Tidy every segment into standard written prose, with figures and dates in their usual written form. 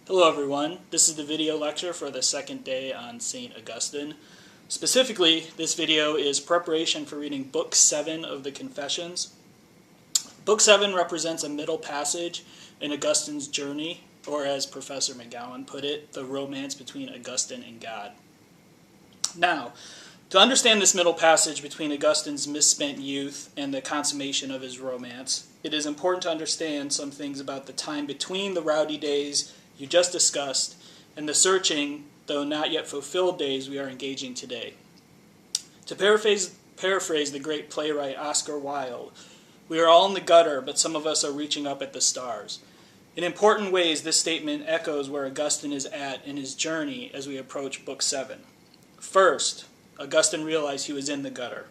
Hello everyone, this is the video lecture for the second day on St. Augustine. Specifically, this video is preparation for reading Book 7 of the Confessions. Book 7 represents a middle passage in Augustine's journey, or as Professor McGowan put it, the romance between Augustine and God. Now, to understand this middle passage between Augustine's misspent youth and the consummation of his romance, it is important to understand some things about the time between the rowdy days you just discussed and the searching, though not yet fulfilled days we are engaging today. To paraphrase the great playwright Oscar Wilde, we are all in the gutter, but some of us are reaching up at the stars. In important ways, this statement echoes where Augustine is at in his journey as we approach Book 7. First, Augustine realized he was in the gutter.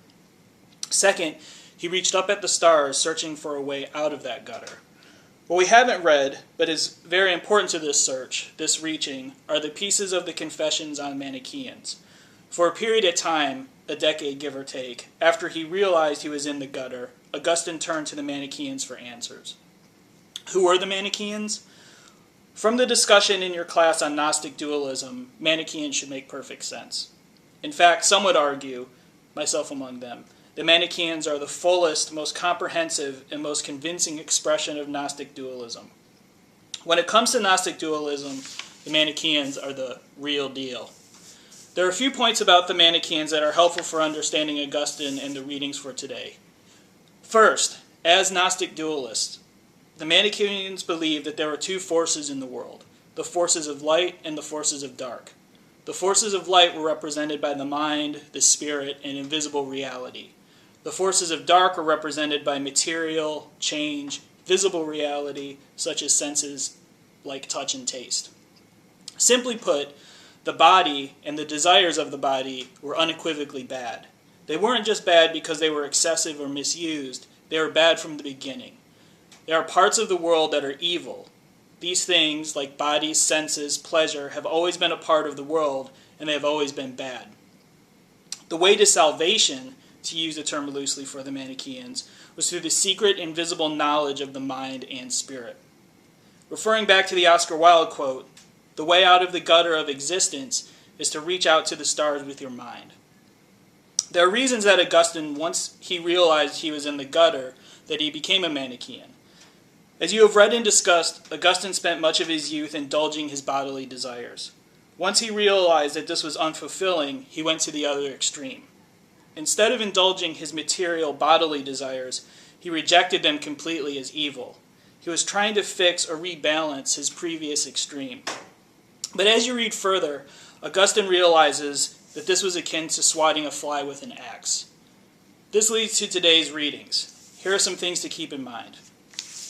Second, he reached up at the stars, searching for a way out of that gutter. What we haven't read, but is very important to this search, this reaching, are the pieces of the Confessions on Manichaeans. For a period of time, a decade give or take, after he realized he was in the gutter, Augustine turned to the Manichaeans for answers. Who were the Manichaeans? From the discussion in your class on Gnostic dualism, Manichaeans should make perfect sense. In fact, some would argue, myself among them, the Manichaeans are the fullest, most comprehensive, and most convincing expression of Gnostic dualism. When it comes to Gnostic dualism, the Manichaeans are the real deal. There are a few points about the Manichaeans that are helpful for understanding Augustine and the readings for today. First, as Gnostic dualists, the Manichaeans believed that there are two forces in the world, the forces of light and the forces of dark. The forces of light were represented by the mind, the spirit, and invisible reality. The forces of dark were represented by material, change, visible reality, such as senses like touch and taste. Simply put, the body and the desires of the body were unequivocally bad. They weren't just bad because they were excessive or misused, they were bad from the beginning. There are parts of the world that are evil. These things, like bodies, senses, pleasure, have always been a part of the world, and they have always been bad. The way to salvation, to use the term loosely for the Manichaeans, was through the secret, invisible knowledge of the mind and spirit. Referring back to the Oscar Wilde quote, the way out of the gutter of existence is to reach out to the stars with your mind. There are reasons that Augustine, once he realized he was in the gutter, that he became a Manichaean. As you have read and discussed, Augustine spent much of his youth indulging his bodily desires. Once he realized that this was unfulfilling, he went to the other extreme. Instead of indulging his material bodily desires, he rejected them completely as evil. He was trying to fix or rebalance his previous extreme. But as you read further, Augustine realizes that this was akin to swatting a fly with an axe. This leads to today's readings. Here are some things to keep in mind.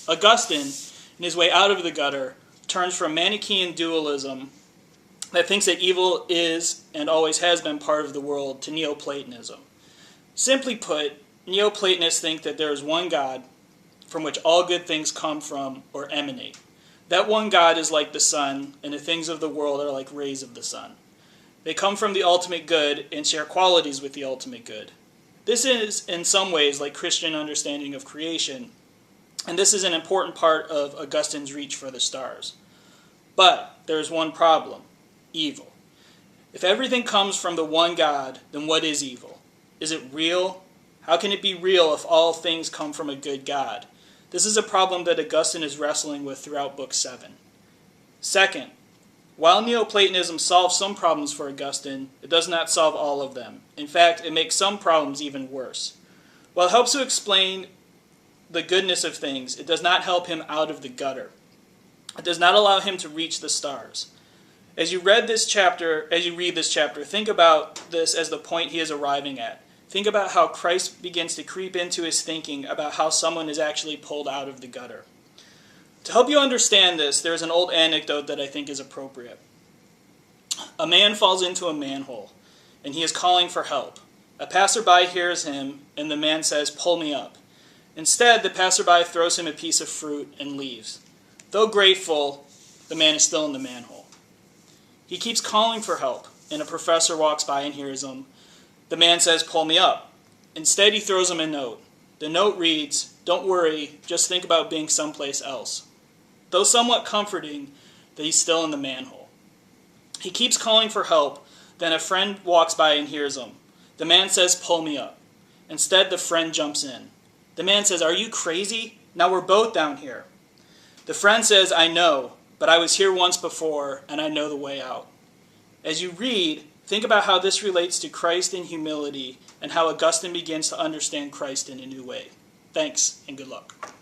Augustine, in his way out of the gutter, turns from Manichaean dualism that thinks that evil is and always has been part of the world to Neoplatonism. Simply put, Neoplatonists think that there is one God from which all good things come from or emanate. That one God is like the sun, and the things of the world are like rays of the sun. They come from the ultimate good and share qualities with the ultimate good. This is, in some ways, like Christian understanding of creation, and this is an important part of Augustine's reach for the stars. But there is one problem: evil. If everything comes from the one God, then what is evil? Is it real? How can it be real if all things come from a good God? This is a problem that Augustine is wrestling with throughout Book 7. Second, while Neoplatonism solves some problems for Augustine, it does not solve all of them. In fact, it makes some problems even worse. While it helps to explain the goodness of things, it does not help him out of the gutter. It does not allow him to reach the stars. As you read this chapter, think about this as the point he is arriving at. Think about how Christ begins to creep into his thinking about how someone is actually pulled out of the gutter. To help you understand this, there is an old anecdote that I think is appropriate. A man falls into a manhole, and he is calling for help. A passerby hears him, and the man says, "Pull me up." Instead, the passerby throws him a piece of fruit and leaves. Though grateful, the man is still in the manhole. He keeps calling for help, and a professor walks by and hears him. The man says, "Pull me up." Instead, he throws him a note. The note reads, "Don't worry, just think about being someplace else." Though somewhat comforting, that he's still in the manhole. He keeps calling for help, then a friend walks by and hears him. The man says, "Pull me up." Instead, the friend jumps in. The man says, "Are you crazy? Now we're both down here." The friend says, "I know, but I was here once before, and I know the way out." As you read, think about how this relates to Christ in humility and how Augustine begins to understand Christ in a new way. Thanks, and good luck.